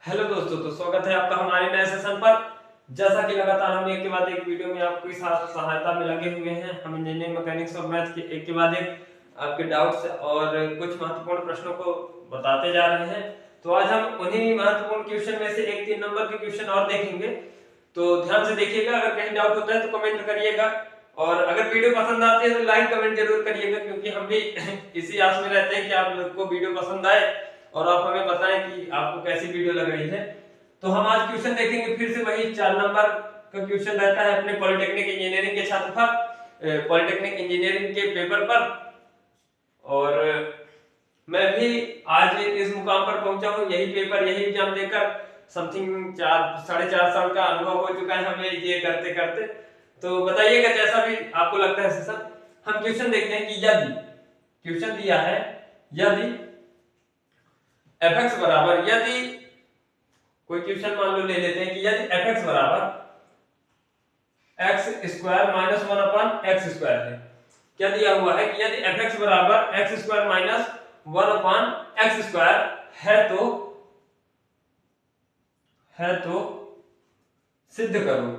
Hello दोस्तों, तो स्वागत है आपका हमारे नए सेशन पर। जैसा कि लगातार हम एक के बाद एक वीडियो में आपकी साथ सहायता में लगे हुए हैं, हम इंजीनियरिंग मैकेनिक्स और मैथ के एक के बाद एक आपके डाउट्स और कुछ महत्वपूर्ण प्रश्नों को बताते जा रहे हैं। तो आज हम उन्हीं महत्वपूर्ण क्वेश्चन में से एक 3 नंबर के क्वेश्चन और देखेंगे। तो ध्यान से देखिएगा, अगर कहीं डाउट होता है तो कमेंट करिएगा और अगर वीडियो पसंद आती है तो लाइक कमेंट जरूर करिएगा, क्योंकि हम भी इसी आस में रहते हैं कि आप लोग को वीडियो पसंद आए और आप हमें बताएं कि आपको कैसी वीडियो लग रही है। तो हम आज क्वेश्चन देखेंगे, फिर से वही 4 नंबर का क्वेश्चन रहता है अपने पॉलिटेक्निक इंजीनियरिंग के छात्र पर, पॉलिटेक्निक इंजीनियरिंग के पेपर पर। और मैं भी आज इस मुकाम पर पहुंचा हूं, यही पेपर यही एग्जाम देकर समथिंग 4 साढ़े 4 साल का अनुभव हो चुका है हमें ये करते करते। तो बताइएगा जैसा भी आपको लगता है सेशन। हम क्वेश्चन देखते हैं कि यदि क्वेश्चन दिया है, यदि fx बराबर, यदि कोई क्वेश्चन मान लो ले लेते हैं कि यदि fx बराबर एक्स स्क्वायर माइनस 1/x² है। क्या दिया हुआ है कि यदि fx बराबर एक्स स्क्वायर माइनस 1/x² है तो सिद्ध करो।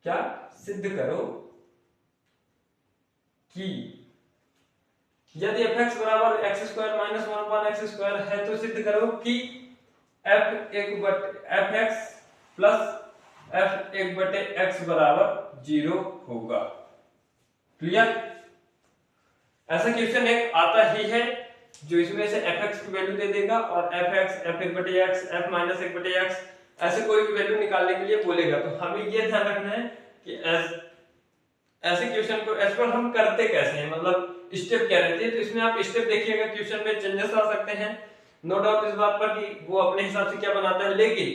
क्या सिद्ध करो कि यदि fx बराबर एक्स स्क्वायर माइनस 1/x² है तो सिद्ध करो कि fx प्लस f1/x बराबर 0 होगा। क्लियर? ऐसा क्वेश्चन एक आता ही है जो इसमें से fx की वैल्यू दे देगा और fx, f1/x, f minus 1/x ऐसे कोई भी वैल्यू निकालने के लिए बोलेगा। तो हमें ये ध्यान रखना है कि ऐसे क्वेश्चन को एज पर हम करते कैसे हैं, मतलब स्टेप क्या रहती है। तो इसमें आप स्टेप देखिएगा, क्वेश्चन में चेंजेस आ सकते हैं, नो डाउट इस बात पर कि वो अपने हिसाब से क्या बनाता है। लेकिन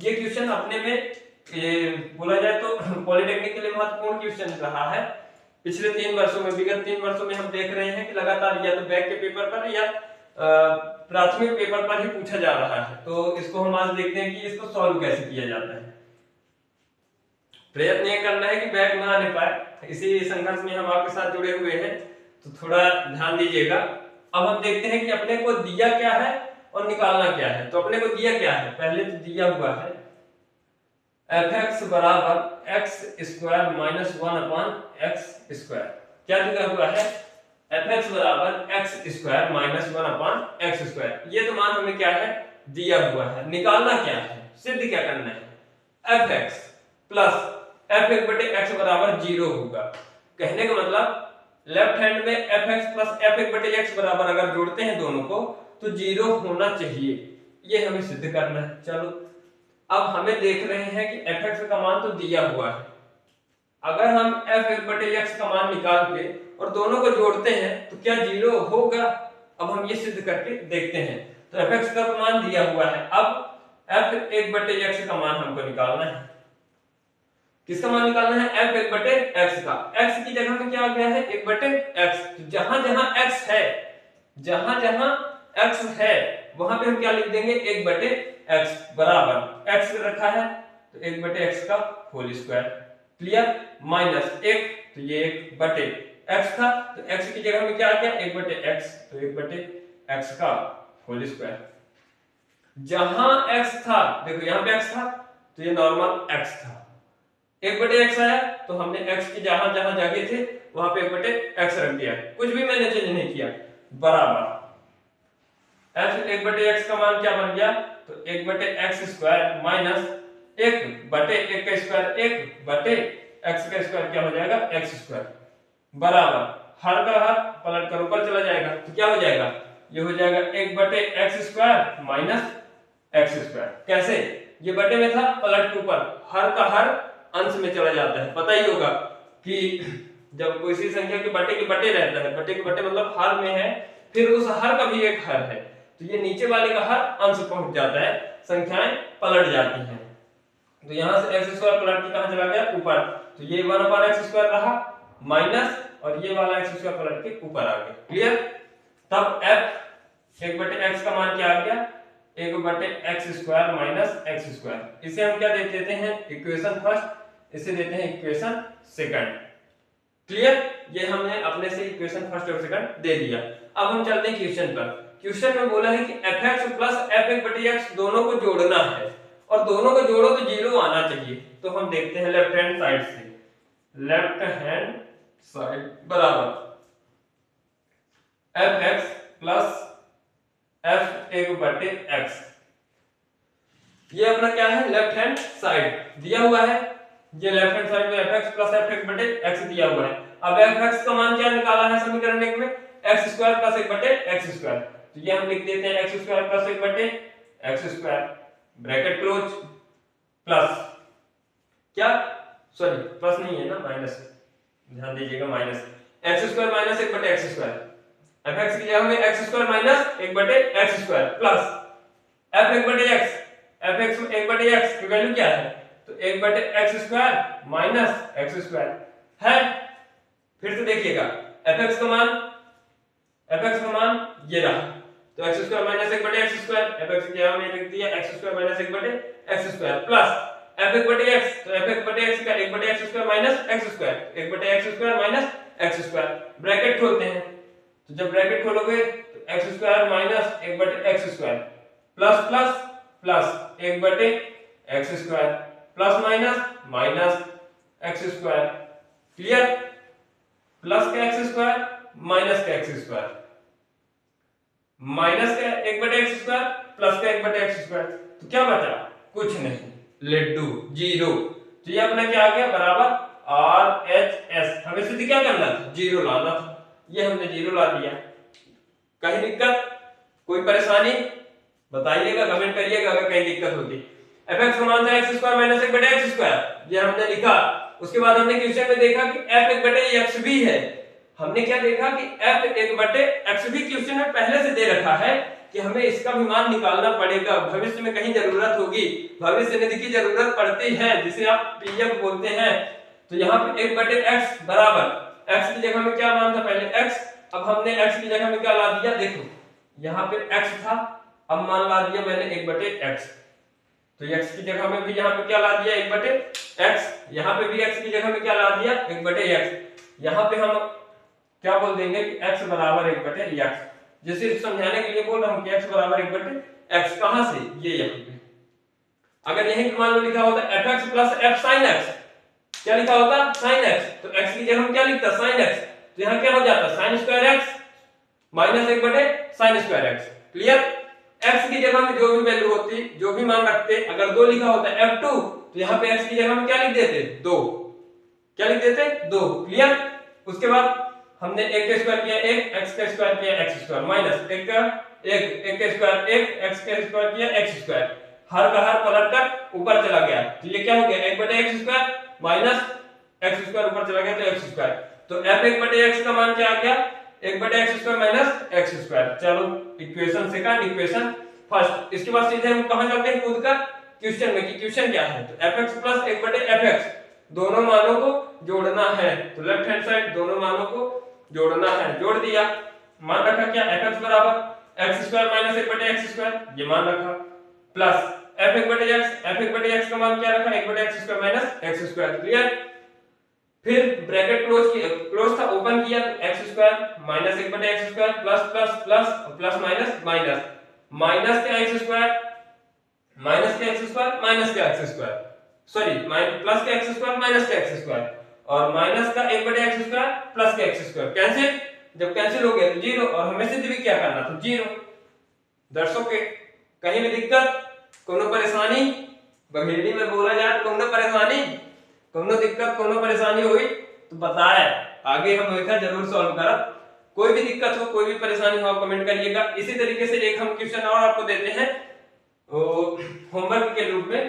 ये क्वेश्चन अपने में बोला जाए तो पॉलिटेक्निक के लिए महत्वपूर्ण क्वेश्चन रहा है। पिछले 3 वर्षों में, विगत 3 वर्षों में हम देख रहे हैं कि लगातार या तो बैक के पेपर पर या प्राथमिक पेपर पर ही पूछा जा रहा है। तो इसको हम आज देखते हैं कि इसको सॉल्व कैसे किया जाता है। प्रयत्न ये करना है कि बैक ना आने पाए, इसी संघर्ष में हम आपके साथ जुड़े हुए हैं, तो थोड़ा ध्यान दीजिएगा। अब हम देखते हैं कि अपने को दिया क्या है और निकालना क्या है। तो अपने को दिया क्या है, पहले तो दिया हुआ है fx बराबर एक्स स्क्वायर माइनस 1/x²। क्या दिया हुआ है? fx बराबर एक्स स्क्वायर माइनस 1/x²। ये तो मान हमें क्या है, दिया हुआ है। निकालना क्या है, सिद्ध क्या करना है, fx प्लस f1/x बराबर 0 होगा। कहने का मतलब लेफ्ट हैंड में fx प्लस f1/x बराबर अगर जोड़ते हैं दोनों को तो 0 होना चाहिए, ये हमें सिद्ध करना है। चलो अब हमें देख रहे हैं कि fx का मान तो दिया हुआ है, अगर हम f1/x का मान निकाल के और दोनों को जोड़ते हैं तो क्या 0 होगा। अब हम ये सिद्ध करके देखते हैं। तो fx का मान दिया हुआ है, अब f1/x का मान हमको निकालना है। किसका मान निकालना है, f1/x का। x की जगह में क्या आ गया है, 1/x। तो जहां जहां x है, जहां जहां x है वहां पे हम क्या लिख देंगे, 1/x बराबर x रखा है तो 1/x का होल स्क्वायर। क्लियर? माइनस 1, तो ये 1/x था तो x की जगह में क्या आ गया, 1/x, तो 1/x का होल स्क्वायर। जहां x था, देखो यहां पे x था तो ये नॉर्मल x था, 1/x आया तो हमने x की जहां जहां जगह थे वहां पे 1/x रख दिया, कुछ भी मैंने चेंज नहीं किया। बराबर f1/x का मान क्या बन गया, तो 1/x² माइनस 1/1 का स्क्वायर, 1/x का स्क्वायर क्या हो जाएगा, x²। बराबर हर का हर पलट कर ऊपर चला जाएगा तो क्या हो जाएगा, ये हो जाएगा 1/x² माइनस x²। कैसे, ये बटे में था, पलट के ऊपर हर का हर अंश में चला जाता है। पता ही होगा कि जब किसी संख्या के बटे के बटे रहता है, बटे के बटे मतलब हर में है, फिर उस हर का भी एक हर है तो ये नीचे वाले का हर अंश पहुंच जाता है, संख्याएं पलट जाती हैं। तो यहां से x² पलट के कहां चला गया, ऊपर, तो ये 1/x² रहा माइनस और ये वाला x² पलट के ऊपर आ गया। क्लियर? तब f 1/x का मान क्या आ गया, 1/x² माइनस x²। इसे हम क्या दे देते हैं, इक्वेशन फर्स्ट, इसे देते हैं इक्वेशन सेकंड। क्लियर? ये हमने अपने से इक्वेशन फर्स्ट और सेकंड दे दिया। अब हम चलते हैं क्वेश्चन पर। क्वेश्चन में बोला है कि fx प्लस f1/x दोनों को जोड़ना है और दोनों को जोड़ो तो 0 आना चाहिए। तो हम देखते हैं लेफ्ट हैंड साइड से, लेफ्ट हैंड साइड बराबर fx प्लस f1/x, ये अपना क्या है लेफ्ट हैंड साइड दिया हुआ है, ये लेफ्ट हैंड साइड में fx प्लस f1/x दिया हुआ है। अब fx का मान क्या निकाला है समीकरण 1 में, x² प्लस 1/x², तो ये हम लिख देते हैं x² plus 1/x², bracket close, plus क्या, सॉरी प्लस नहीं है ना, माइनस, ध्यान दीजिएगा minus, x² minus 1/x², fx की जगह में x² minus 1/x² plus f1/x, fx 1/x की वैल्यू क्या है, तो 1/x² माइनस x² है। फिर से देखिएगा fx का मान ये रहा, तो x² माइनस 1/x², fx की जगह में लिख दिया x² minus 1/x² plus f1/x, तो f1/x का 1/x² minus x², 1/x² minus x², bracket खोलते हैं, तो जब ब्रैकेट खोलोगे तो x² minus 1/x² plus plus plus 1/x² plus minus minus x², clear, plus का x² माइनस का x², माइनस का 1/x² प्लस का 1/x², तो क्या बचा, कुछ नहीं, लड्डू, 0। तो ये अपना क्या आ गया बराबर RHS, हमें सिद्ध क्या करना था, 0 लाना था, ये हमने 0 ला दिया। कहीं दिक्कत, कोई परेशानी बताइएगा, कमेंट करिएगा अगर कहीं दिक्कत होती। fx का मान था x² माइनस 1/x², ये हमने लिखा। उसके बाद हमने क्वेश्चन में देखा कि f1/x भी है, हमने क्या देखा कि f1/x भी क्वेश्चन में पहले से दे रखा है कि हमें इसका भी मान निकालना पड़ेगा, भविष्य में कहीं जरूरत होगी, भविष्य निधि की जरूरत पड़ती है जिसे आप पीएफ बोलते हैं। तो यहाँ पे 1/x बराबर x की जगह में क्या मान था पहले x, अब हमने x की जगह में क्या ला दिया, देखो यहाँ पे x था, अब मान ला दिया मैंने 1/x, तो x की जगह में भी यहाँ पे क्या ला दिया 1/x, यहाँ पे भी x की जगह में क्या ला दिया 1/x, यहाँ पे हम क्या बोल देंगे कि x बराबर 1/x, जैसे समझाने के लिए बोल रहा हूँ कि x बराबर 1/x, कहां से, ये यहाँ पे अगर यहीं पे मान लो लिखा होता fx plus f sin x, क्या लिखा होता sin x, तो x की जगह हम क्या लिखता sin x, तो यहाँ क्या हो जाता sin² x minus 1/sin² x, clear. x की जगह में जो भी वैल्यू होती, जो भी मान रखते, अगर 2 लिखा होता f2, तो यहाँ पे x की जगह में क्या लिख देते 2, क्या लिख देते 2, क्लियर। उसके बाद हमने 1 का स्क्वायर किया 1, x का स्क्वायर किया x² माइनस 1 का 1 का स्क्वायर 1, x का स्क्वायर किया x², हर का हर पलट कर ऊपर चला गया, तो ये क्या हो गया 1/x² माइनस x² ऊपर चला गया तो x², तो f1/x का मान क्या आ गया 1/x² माइनस x²। चलो इक्वेशन सेकंड, इक्वेशन फर्स्ट। इसके बाद सीधे हम कहां जाते हैं, खुद का क्वेश्चन में कि क्वेश्चन क्या है, तो fx प्लस 1/fx दोनों मानों को जोड़ना है, तो लेफ्ट हैंड साइड दोनों मानों को जोड़ना है, जोड़ दिया, मान रखा क्या fx बराबर x² माइनस 1/x², ये मान रखा, प्लस f1/x का मान क्या रखा 1/x² माइनस x², क्लियर। फिर ब्रैकेट क्लोज था, ओपन किया तो x² minus 1/x² plus plus plus plus minus minus, minus का x² माइनस का x² माइनस का x², सॉरी प्लस का x² माइनस का x² और माइनस का 1/x² प्लस का x², कैंसिल, जब कैंसिल हो गया तो 0, और हमें सिद्ध भी क्या करना था 0। दर्शकों के कहीं भी दिक्कत, कोनो परेशानी, बघेड़ी में बोला जाए कोनो परेशानी, कोनो दिक्कत, कोनो परेशानी हुई तो बताए, आगे हम वैसा जरूर सॉल्व करब। कोई भी दिक्कत हो, कोई भी परेशानी हो, आप कमेंट करिएगा। इसी तरीके से एक हम क्वेश्चन और आपको देते हैं होमवर्क के रूप में,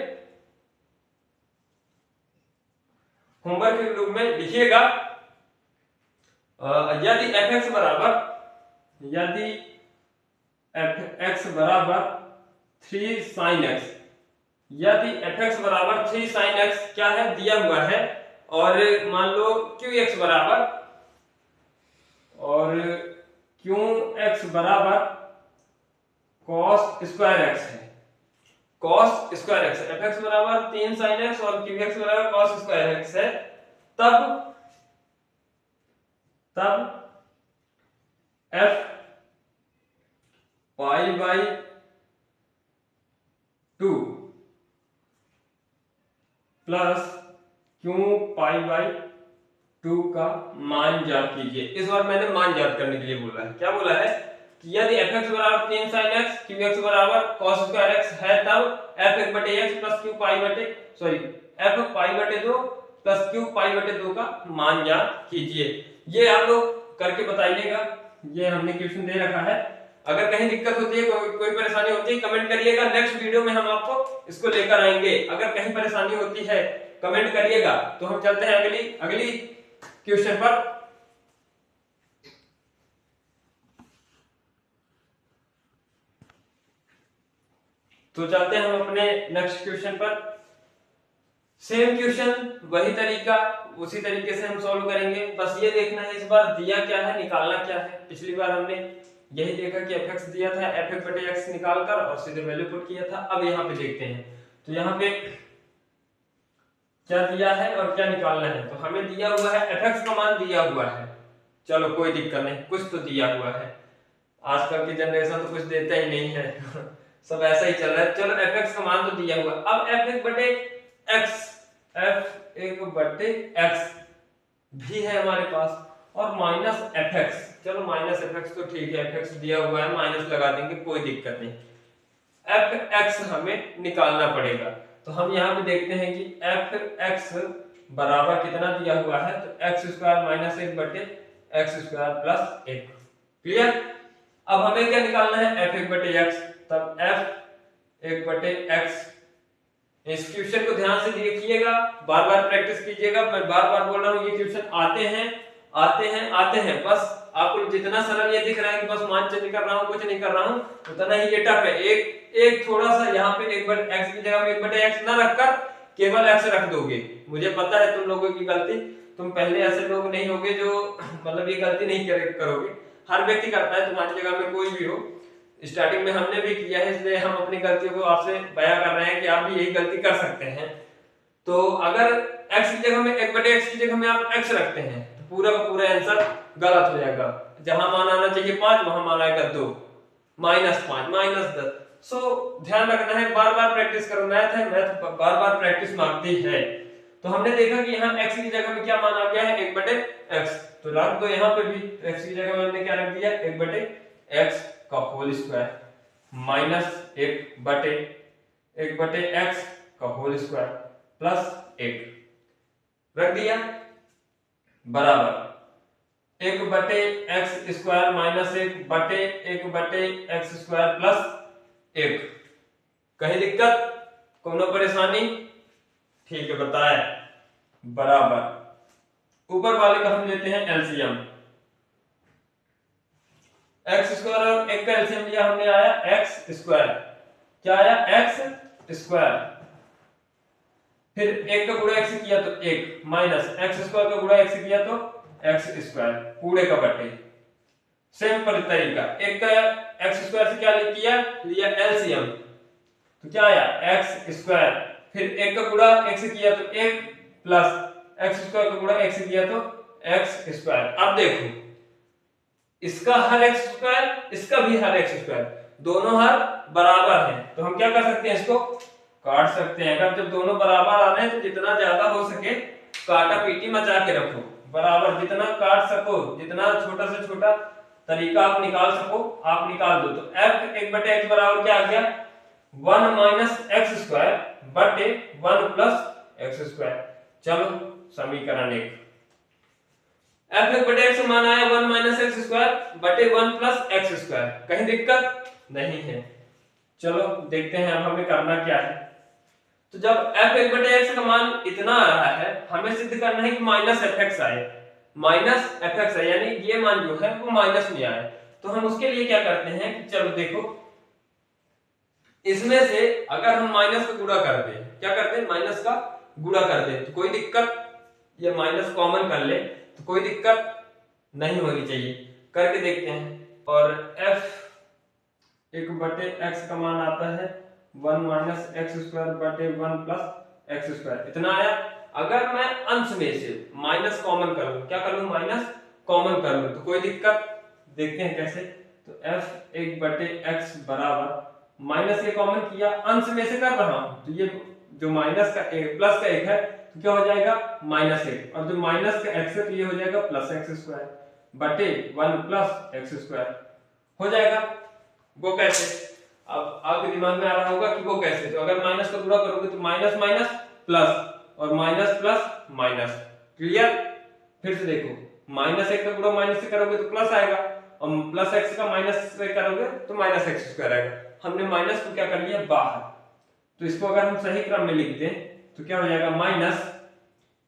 होमवर्क के रूप में लिखिएगा, यदि fx बराबर 3 sin x, यदि fx बराबर 3 sin x क्या है दिया हुआ है, और मान लो qx बराबर, और qx बराबर cos स्क्वायर x है, cos स्क्वायर x, fx बराबर 3 sin x और qx बराबर cos स्क्वायर x है, तब f pi by 2 plus Q pi by 2 का मान ज्ञात कीजिए। इस बार मैंने मान ज्ञात करने के लिए बोला है। क्या बोला है कि यदि f(x) बराबर 3 sin x, qx बराबर cos स्क्वायर x है, तब f(1 बटे x प्लस q पाई बटे f पाई बटे 2 प्लस q पाई बटे 2 का मान ज्ञात कीजिए। ये आप लोग करके बताइएगा। ये हमने क्वेश्चन दे रखा है। अगर कहीं दिक्कत होती है, कोई परेशानी होती है, कमेंट करिएगा। नेक्स्ट वीडियो में हम आपको इसको लेकर आएंगे। अगर कहीं परेशानी होती है कमेंट करिएगा। तो हम चलते हैं अगली क्वेश्चन पर। तो चलते हैं हम अपने नेक्स्ट क्वेश्चन पर। सेम क्वेश्चन, वही तरीका, उसी तरीके से हम सॉल्व करेंगे। बस ये देखना है इस बार दिया क्या है, निकालना क्या है। पिछली बार हमने यही देखा कि f(x) दिया था, f(1 बटे x) निकालकर और सीधे वैल्यू पुट किया था। अब यहाँ पे देखते हैं तो यहाँ पे क्या दिया है और क्या निकालना है। तो हमें दिया हुआ है f(x) का मान दिया हुआ है। चलो कोई दिक्कत नहीं, कुछ तो दिया हुआ है। आजकल की जनरेशन तो कुछ देता ही नहीं है सब ऐसा ही चल रहा है। चलो f(x) का मान तो दिया हुआ। अब f(1 बटे x) भी है हमारे पास और माइनस f(x). चलो माइनस f(x) तो ठीक है, f(x) दिया हुआ है, माइनस लगा देंगे, कोई दिक्कत नहीं। f(x) हमें निकालना पड़ेगा। तो हम यहाँ पे देखते हैं कि f(x) बराबर कितना दिया हुआ है, तो x स्क्वायर माइनस 1 बटे x स्क्वायर प्लस 1। क्लियर। अब हमें क्या निकालना है, f(1 बटे x), तब f(1 बटे x). इस क्वेश्चन को ध्यान से देखिएगा, बार बार प्रैक्टिस कीजिएगा। मैं बार बार बोल रहा हूँ ये क्वेश्चन आते हैं। बस आपको जितना सरल ये दिख रहा है कि बस मान चेंज कर रहा हूँ, कुछ नहीं कर रहा हूँ, उतना ही ये टफ है। एक थोड़ा सा यहाँ पे 1 बटे x की जगह में 1 बटे x ना रखकर केवल x रख दोगे। मुझे पता है तुम लोगों की गलती, तुम पहले ऐसे लोग नहीं होगे जो मतलब ये गलती नहीं करोगे। हर व्यक्ति करता है, तुम्हारी जगह में कोई भी हो। स्टार्टिंग में हमने भी किया है, इसलिए हम अपनी गलतियों को आपसे बयां कर रहे हैं कि आप भी यही गलती कर सकते हैं। तो अगर x की जगह में 1 बटे x की जगह में आप x रखते हैं तो पूरा का पूरा आंसर गलत हो जाएगा। जहां मान आना चाहिए 5 वहां मान आएगा 2, -5 -10। सो ध्यान रखना है, बार बार प्रैक्टिस करो। मैथ है, मैथ बार बार प्रैक्टिस मांगती है। तो हमने देखा कि यहाँ x की जगह में क्या मान आ गया है, 1 बटे x। तो रख दो यहाँ पे भी, तो x की जगह में हमने क्या रख दिया, 1 बटे x का होल स्क्वायर माइनस 1 बटे x का होल स्क्वायर प्लस 1 रख दिया, बराबर 1 बटे x स्क्वायर माइनस 1 बटे x स्क्वायर प्लस 1। कहीं दिक्कत, कोनो परेशानी? ठीक है, बताए। बराबर ऊपर वाले का हम लेते हैं एलसीएम। x स्क्वायर और 1 का एलसीएम लिया हमने, आया x स्क्वायर। क्या आया, x स्क्वायर। फिर 1 का गुणा x किया तो 1 माइनस x स्क्वायर का गुणा x किया तो x स्क्वायर पूरे का बटे। सेम पर तरीका, 1 का x स्क्वायर से क्या किया, लिया एलसीएम, तो क्या आया x स्क्वायर। फिर 1 का गुणा x किया तो 1 प्लस x स्क्वायर का गुणा x किया तो x स्क्वायर। अब देखो, इसका हर x स्क्वायर, इसका भी हर x स्क्वायर, दोनों हर बराबर हैं, तो हम क्या कर सकते हैं, इसको काट सकते हैं। अगर जब दोनों बराबर आ रहे हैं तो जितना ज्यादा हो सके काटा पीटी मचा के रखो, बराबर जितना काट सको, जितना छोटा से छोटा तरीका आप निकाल सको आप निकाल दो। तो f(1 बटे x) बराबर क्या आ गया, 1 माइनस x स्क्वायर बटे 1 प्लस x स्क्वायर। चलो समीकरण 1, f(1 बटे x) मान आया 1 माइनस x स्क्वायर बटे 1 प्लस x स्क्वायर। कहीं दिक्कत नहीं है। चलो देखते हैं अब हमें करना क्या है। तो जब f(1 बटे x) का मान इतना आ रहा है, हमें सिद्ध करना है कि माइनस f(x) आए, माइनस f(x) है, यानी ये मान जो है वो माइनस में आए। तो हम उसके लिए क्या करते हैं कि चलो देखो, इसमें से अगर हम माइनस का गुणा कर दें, क्या करते हैं, माइनस का गुणा कर दें, तो कोई दिक्कत, ये माइनस कॉमन कर ले तो कोई दिक्कत नहीं होनी चाहिए। करके देखते हैं, और f(1 बटे x) का मान आता है 1 माइनस x स्क्वायर बटे 1 प्लस x स्क्वायर, इतना आया। अगर मैं अंश में से माइनस कॉमन करूं, क्या करूं, माइनस कॉमन करूं, तो कोई दिक्कत, देखते हैं कैसे। तो f एक बटे x बराबर माइनस ये कॉमन किया, अंश में से कर रहा हूं तो ये जो माइनस का प्लस का एक है तो क्या हो जाएगा माइनस एक, और जो माइनस का x है तो ये हो जाएगा प्लस एक्स स्क्वायर बटे 1 प्लस एक्स स्क्वायर हो जाएगा। वो कैसे, अब आपके दिमाग में आ रहा होगा कि वो कैसे, तो अगर माइनस को पूरा करोगे तो माइनस माइनस प्लस और माइनस प्लस माइनस, क्लियर। फिर से देखो, माइनस एक का गुणा माइनस से करोगे तो प्लस आएगा और प्लस एक्स का माइनस से करोगे तो माइनस एक्स स्क्वायर आएगा। हमने माइनस को क्या कर लिया बाहर, तो इसको अगर हम सही क्रम में लिख दें तो क्या हो जाएगा माइनस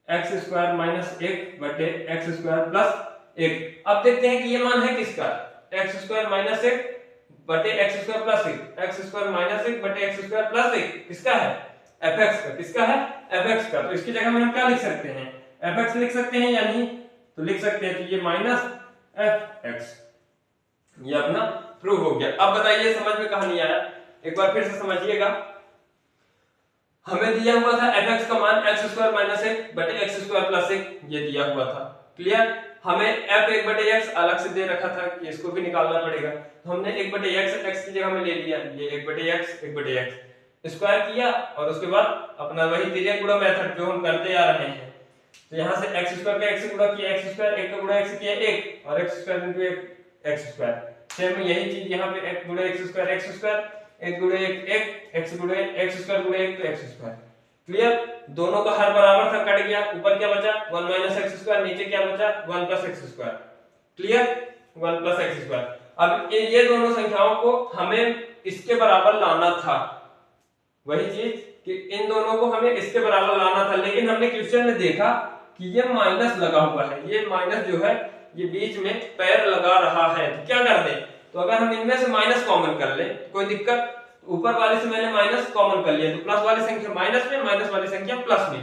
एक्स स्क्वायर माइनस एक बटे एक्स स्क्वायर प्लस एक। अब देखते हैं कि ये मान है किसका, एक्स स्क्वायर माइनस एक बटे एक्स स्क्वायर प्लस एक, एक्स स्क्वायर माइनस एक बटे एक्स स्क्वायर प्लस एक किसका है, एफ एक्स का। किसका है, एफ एक्स का। तो इसकी जगह में हम क्या लिख सकते हैं, एफ एक्स लिख सकते हैं या नहीं, तो लिख सकते हैं। तो ये माइनस एफ एक्स, ये अपना प्रूव हो गया। अब बताइए समझ में कहां नहीं आया, एक बार फिर से समझिएगा। हमें दिया हुआ था एफ एक्स का मान एक्स स्क्वायर माइनस एक बटे एक्स स्क्वायर प्लस एक, ये दिया हुआ था, क्लियर। हमें एफ एक बटे एक्स अलग से दे रखा था कि इसको भी निकालना पड़ेगा, तो हमने एक बटे एक्स की जगह में ले लिया, ये एक बटे एक्स स्क्वायर किया और उसके बाद अपना वही तिर्यक गुणा मेथड जो हम करते आ रहे हैं। तो यहाँ से एक्स स्क्वायर का एक्स से गुणा किया एक्स स्क्वायर, एक का गुणा एक्स किया एक और x square into x square. Same यही चीज यहाँ पे एक गुणा एक्स स्क्वायर एक गुणे एक एक्स गुणे एक्स स्क्वायर गुणे एक तो एक्स स्क्वायर, क्लियर। दोनों का हर बराबर था, कट गया, ऊपर क्या बचा 1 माइनस एक्स स्क्वायर, नीचे क्या बचा 1 plus x square, clear, 1 plus x square. अब ये दोनों संख्याओं को हमें इसके बराबर लाना था, वही चीज कि इन दोनों को हमें इसके बराबर लाना था, लेकिन हमने क्वेश्चन में देखा कि ये माइनस लगा हुआ है, ये माइनस जो है ये बीच में पैर लगा रहा है, तो क्या कर दें, तो अगर हम इनमें से माइनस कॉमन कर लें कोई दिक्कत, ऊपर वाले से मैंने माइनस कॉमन कर लिया तो प्लस वाली संख्या माइनस में, माइनस वाली संख्या प्लस में,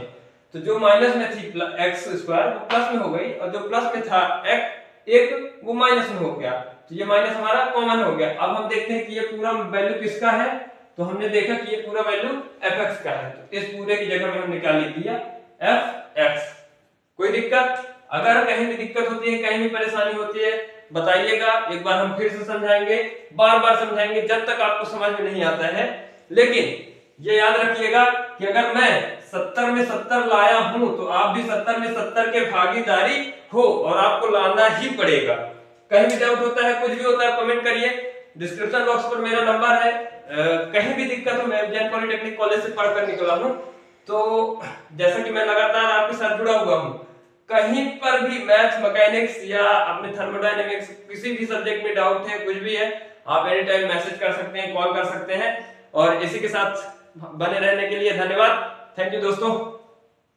तो जो माइनस में थी एक्स स्क्वायर वो प्लस में हो गई और जो प्लस में था एक वो माइनस में हो गया, तो ये माइनस हमारा कॉमन हो गया। अब हम देखते हैं कि ये पूरा वैल्यू किसका है, तो हमने देखा कि ये पूरा वैल्यू एफ एक्स का है, तो इस पूरे की जगह में हमने क्या लिख दिया एफ एक्स। कोई दिक्कत, अगर कहीं भी दिक्कत होती है, कहीं भी परेशानी होती है बताइएगा, एक बार हम फिर से समझाएंगे, बार बार समझाएंगे जब तक आपको समझ में नहीं आता है। लेकिन ये याद रखिएगा कि अगर मैं 70 में 70 लाया हूं तो आप भी 70 में 70 के भागीदारी हो और आपको लाना ही पड़ेगा। कहीं भी डाउट होता है, कुछ भी होता है, कमेंट करिए, डिस्क्रिप्शन बॉक्स पर मेरा नंबर है। कहीं भी दिक्कत हो, मैं उज्जैन पॉलिटेक्निक कॉलेज से पढ़कर निकला हूं, तो जैसा कि मैं लगातार आपके साथ जुड़ा हुआ हूं, कहीं पर भी मैथ मैकेनिक्स या अपने थर्मोडायनेमिक्स किसी भी सब्जेक्ट में डाउट है, कुछ भी है, आप एनी टाइम मैसेज कर सकते हैं, कॉल कर सकते हैं। और इसी के साथ बने रहने के लिए धन्यवाद, थैंक यू दोस्तों।